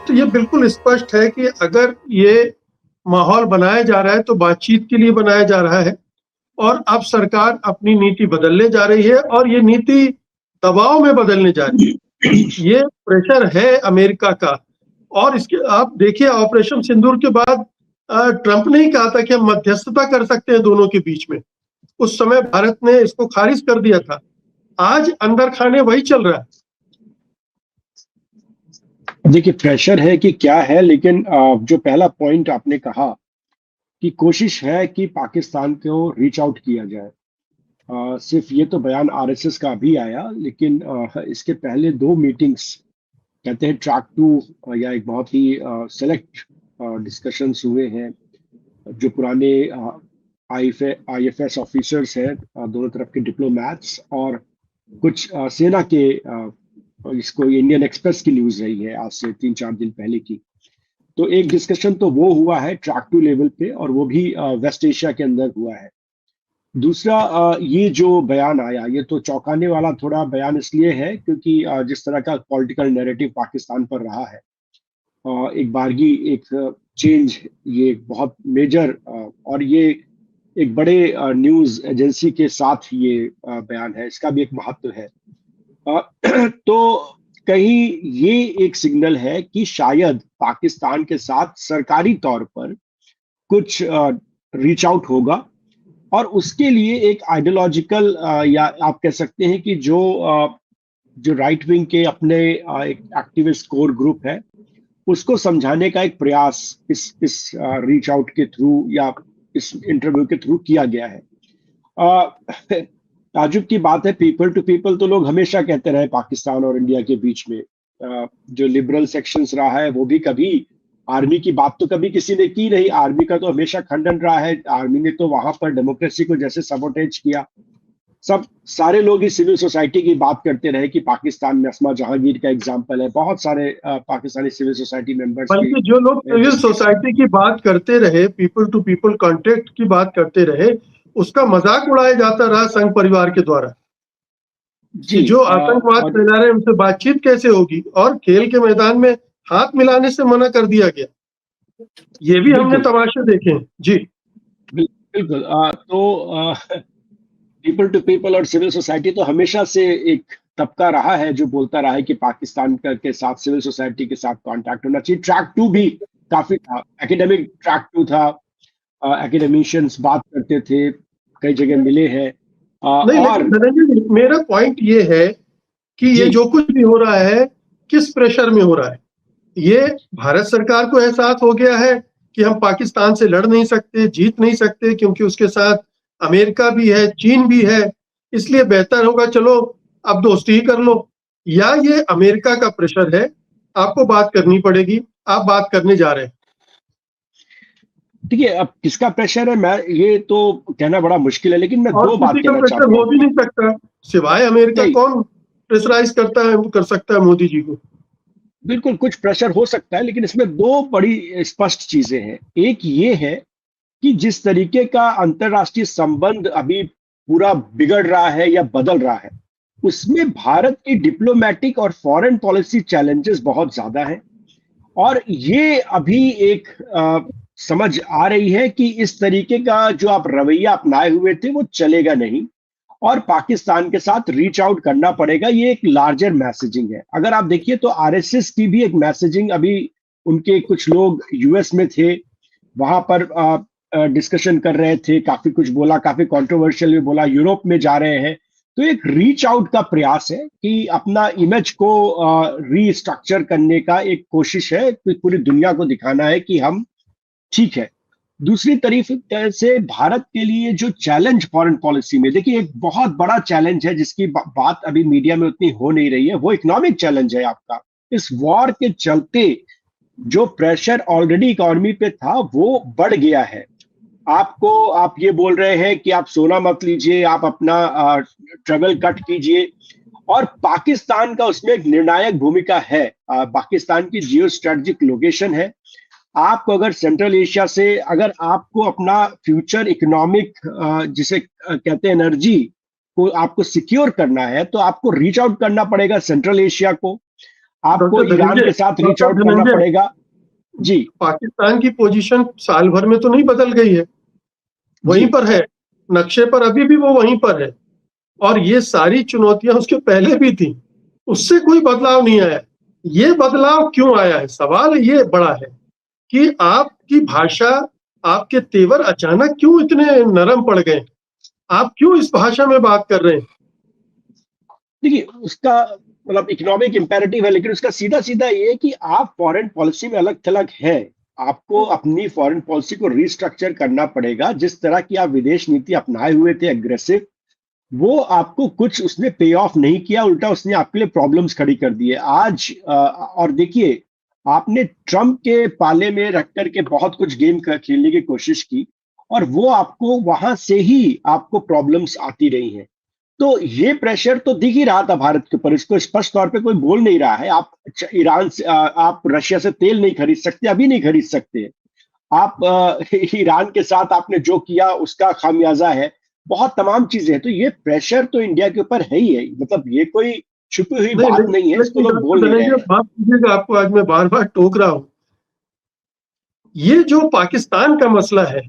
तो ये बिल्कुल स्पष्ट है कि अगर ये माहौल बनाया जा रहा है तो बातचीत के लिए बनाया जा रहा है और अब सरकार अपनी नीति बदलने जा रही है और ये नीति दबाव में बदलने जा रही है। ये प्रेशर है अमेरिका का। और इसके आप देखिए ऑपरेशन सिंदूर के बाद ट्रंप ने ही कहा था कि हम मध्यस्थता कर सकते हैं दोनों के बीच में। उस समय भारत ने इसको खारिज कर दिया था। आज अंदर खाने वही चल रहा है। देखिए प्रेशर है कि क्या है, लेकिन जो पहला पॉइंट आपने कहा कि कोशिश है कि पाकिस्तान को रीच आउट किया जाए। सिर्फ ये तो बयान आरएसएस का भी आया, लेकिन इसके पहले 2 मीटिंग्स कहते हैं ट्रैक 2 या एक बहुत ही सेलेक्ट डिस्कशंस हुए हैं। जो पुराने आईएफएस ऑफिसर्स हैं, दोनों तरफ के डिप्लोमैट्स और कुछ सेना के, इसको इंडियन एक्सप्रेस की न्यूज रही है आज से 3-4 दिन पहले की। तो एक डिस्कशन तो वो हुआ है ट्रैक 2 लेवल पे, और वो भी वेस्ट एशिया के अंदर हुआ है। दूसरा, ये जो बयान आया ये तो चौंकाने वाला थोड़ा बयान इसलिए है क्योंकि जिस तरह का पॉलिटिकल नैरेटिव पाकिस्तान पर रहा है, एक बारगी एक चेंज, ये बहुत मेजर, और ये एक बड़े न्यूज एजेंसी के साथ ये बयान है, इसका भी एक महत्व है। तो कहीं ये एक सिग्नल है कि शायद पाकिस्तान के साथ सरकारी तौर पर कुछ रीच आउट होगा, और उसके लिए एक आइडियोलॉजिकल, या आप कह सकते हैं कि जो राइट विंग के अपने एक एक्टिविस्ट कोर ग्रुप है, उसको समझाने का एक प्रयास इस रीच आउट के थ्रू या इस इंटरव्यू के थ्रू किया गया है। ताजुब की बात है, पीपल टू पीपल तो लोग हमेशा कहते रहे पाकिस्तान और इंडिया के बीच में। जो लिबरल सेक्शंस रहा है वो भी कभी आर्मी की बात तो कभी किसी ने की नहीं। आर्मी का तो हमेशा खंडन रहा है। आर्मी ने तो वहां पर डेमोक्रेसी को जैसे सबोटेज किया। सारे लोग ही सिविल सोसाइटी की बात करते रहे कि पाकिस्तान में असमा जहांगीर का एग्जाम्पल है। बहुत सारे पाकिस्तानी सिविल सोसाइटी मेंबर्स, बल्कि जो लोग सिविल सोसाइटी की बात करते रहे, पीपल टू पीपल कांटेक्ट की बात करते रहे, उसका मजाक उड़ाया जाता रहा संघ परिवार के द्वारा कि जो आतंकवाद फैला रहे उनसे बातचीत कैसे होगी, और खेल के मैदान में हाथ मिलाने से मना कर दिया गया। ये भी हमने तमाशे देखे हैं। जी बिल्कुल। तो पीपल टू पीपल और सिविल सोसाइटी तो हमेशा से एक तबका रहा है जो बोलता रहा है कि पाकिस्तान के साथ सिविल सोसाइटी के साथ कांटेक्ट होना चाहिए। ट्रैक 2 भी काफी था, एकेडमिक ट्रैक 2 था, एकेडमिशियंस बात करते थे, कई जगह मिले हैं। और मेरा पॉइंट ये है कि ये जो कुछ भी हो रहा है किस प्रेशर में हो रहा है। ये भारत सरकार को एहसास हो गया है कि हम पाकिस्तान से लड़ नहीं सकते, जीत नहीं सकते, क्योंकि उसके साथ अमेरिका भी है, चीन भी है, इसलिए बेहतर होगा चलो अब दोस्ती ही कर लो। या ये अमेरिका का प्रेशर है, आपको बात करनी पड़ेगी, आप बात करने जा रहे हैं। ठीक है, अब किसका प्रेशर है मैं ये तो कहना बड़ा मुश्किल है, लेकिन मैं दो बात कहना चाहता हूं। हो भी नहीं सकता सिवाय अमेरिका। कौन प्रेशराइज करता है, कर सकता है मोदी जी को? बिल्कुल कुछ प्रेशर हो सकता है, लेकिन इसमें 2 बड़ी स्पष्ट चीजें हैं। एक ये है कि जिस तरीके का अंतरराष्ट्रीय संबंध अभी पूरा बिगड़ रहा है या बदल रहा है, उसमें भारत की डिप्लोमेटिक और फॉरेन पॉलिसी चैलेंजेस बहुत ज्यादा हैं। और ये अभी एक समझ आ रही है कि इस तरीके का जो आप रवैया अपनाए हुए थे वो चलेगा नहीं, और पाकिस्तान के साथ रीच आउट करना पड़ेगा। ये एक लार्जर मैसेजिंग है। अगर आप देखिए तो आरएसएस की भी एक मैसेजिंग, अभी उनके कुछ लोग यूएस में थे, वहां पर डिस्कशन कर रहे थे, काफी कुछ बोला, काफी कंट्रोवर्शियल भी बोला, यूरोप में जा रहे हैं। तो एक रीच आउट का प्रयास है कि अपना इमेज को रीस्ट्रक्चर करने का एक कोशिश है, पूरी दुनिया को दिखाना है कि हम ठीक है। दूसरी तरफ से भारत के लिए जो चैलेंज फॉरेन पॉलिसी में, देखिए एक बहुत बड़ा चैलेंज है जिसकी बात अभी मीडिया में उतनी हो नहीं रही है, वो इकोनॉमिक चैलेंज है आपका। इस वॉर के चलते जो प्रेशर ऑलरेडी इकोनॉमी पे था वो बढ़ गया है। आप ये बोल रहे हैं कि आप सोना मत लीजिए, आप अपना ट्रेवल कट कीजिए, और पाकिस्तान का उसमें एक निर्णायक भूमिका है। पाकिस्तान की जियो स्ट्रेटेजिक लोकेशन है। आपको अगर सेंट्रल एशिया से, अगर आपको अपना फ्यूचर इकोनॉमिक जिसे कहते हैं एनर्जी को आपको सिक्योर करना है, तो आपको रीच आउट करना पड़ेगा सेंट्रल एशिया को। आपको डॉक्टर ईरान धनंजय के साथ रीच आउट करना धनंजय, पड़ेगा। जी पाकिस्तान की पोजीशन साल भर में तो नहीं बदल गई है, वहीं जी पर है, नक्शे पर अभी भी वो वहीं पर है। और ये सारी चुनौतियां उसके पहले भी थी, उससे कोई बदलाव नहीं आया। ये बदलाव क्यों आया है, सवाल ये बड़ा है कि आपकी भाषा, आपके तेवर अचानक क्यों इतने नरम पड़ गए? आप क्यों इस भाषा में बात कर रहे हैं? देखिए, उसका मतलब इकोनॉमिक इम्पेरेटिव है, लेकिन उसका सीधा सीधा ये है कि आप फॉरेन पॉलिसी में अलग थलग है। आपको अपनी फॉरेन पॉलिसी को रिस्ट्रक्चर करना पड़ेगा। जिस तरह की आप विदेश नीति अपनाए हुए थे एग्रेसिव, वो आपको कुछ उसने पे ऑफ नहीं किया, उल्टा उसने आपके लिए प्रॉब्लम्स खड़ी कर दी है आज। और देखिए, आपने ट्रम्प के पाले में रख करके बहुत कुछ गेम खेलने की कोशिश की, और वो आपको वहां से ही आपको प्रॉब्लम्स आती रही हैं। तो ये प्रेशर तो दिख ही रहा था भारत के ऊपर, इसको स्पष्ट तौर पे कोई बोल नहीं रहा है। आप ईरान से आप रशिया से तेल नहीं खरीद सकते, अभी नहीं खरीद सकते। आप ईरान के साथ आपने जो किया उसका खामियाजा है, बहुत तमाम चीजें हैं। तो ये प्रेशर तो इंडिया के ऊपर है ही है, मतलब ये कोई छुपी हुई नहीं बात नहीं, नहीं है, इसको लेकिन लोग बोल डॉक्टर नहीं रहे धनंजय, हैं। माफ कीजिएगा, आपको आज मैं बार बार टोक रहा हूं। ये जो पाकिस्तान का मसला है,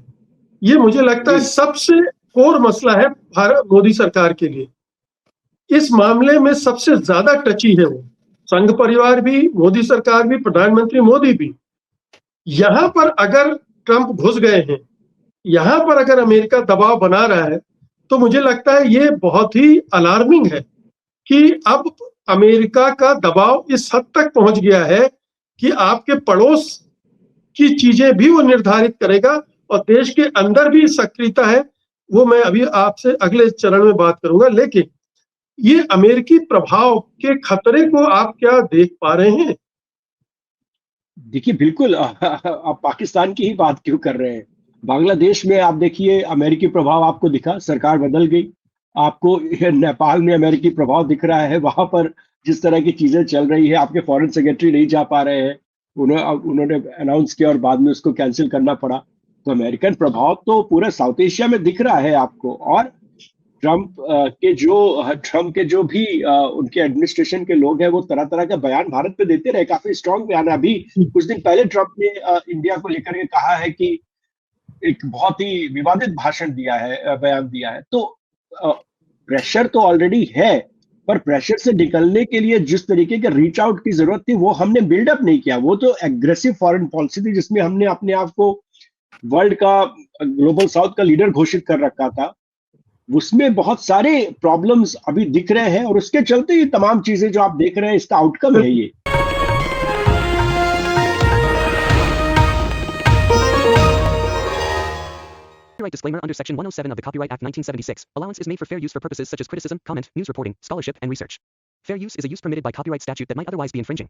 ये मुझे लगता है जी सबसे कोर मसला है भारत मोदी सरकार के लिए। इस मामले में सबसे ज्यादा टची है वो, संघ परिवार भी, मोदी सरकार भी, प्रधानमंत्री मोदी भी। यहां पर अगर ट्रंप घुस गए हैं, यहां पर अगर अमेरिका दबाव बना रहा है, तो मुझे लगता है ये बहुत ही अलार्मिंग है कि अब अमेरिका का दबाव इस हद तक पहुंच गया है कि आपके पड़ोस की चीजें भी वो निर्धारित करेगा, और देश के अंदर भी सक्रियता है। वो मैं अभी आपसे अगले चरण में बात करूंगा, लेकिन ये अमेरिकी प्रभाव के खतरे को आप क्या देख पा रहे हैं? देखिए, बिल्कुल आप पाकिस्तान की ही बात क्यों कर रहे हैं? बांग्लादेश में आप देखिए, अमेरिकी प्रभाव आपको दिखा, सरकार बदल गई। आपको ये नेपाल में अमेरिकी प्रभाव दिख रहा है, वहां पर जिस तरह की चीजें चल रही है, आपके फॉरेन सेक्रेटरी नहीं जा पा रहे हैं। उन्होंने अनाउंस किया और बाद में उसको कैंसिल करना पड़ा। तो अमेरिकन प्रभाव तो पूरे साउथ एशिया में दिख रहा है आपको। और ट्रम्प के जो भी उनके एडमिनिस्ट्रेशन के लोग हैं, वो तरह तरह का बयान भारत पे देते रहे, काफी स्ट्रांग बयान है। अभी कुछ दिन पहले ट्रम्प ने इंडिया को लेकर के कहा है कि एक बहुत ही विवादित भाषण दिया है, बयान दिया है। तो प्रेशर तो ऑलरेडी है, पर प्रेशर से निकलने के लिए जिस तरीके के रीच आउट की जरूरत थी, वो हमने बिल्डअप नहीं किया। वो तो एग्रेसिव फॉरेन पॉलिसी थी, जिसमें हमने अपने आप को वर्ल्ड का, ग्लोबल साउथ का लीडर घोषित कर रखा था। उसमें बहुत सारे प्रॉब्लम्स अभी दिख रहे हैं, और उसके चलते ये तमाम चीजें जो आप देख रहे हैं, इसका आउटकम है ये। Copyright disclaimer under Section 107 of the Copyright Act 1976. Allowance is made for fair use for purposes such as criticism, comment, news reporting, scholarship, and research. Fair use is a use permitted by copyright statute that might otherwise be infringing.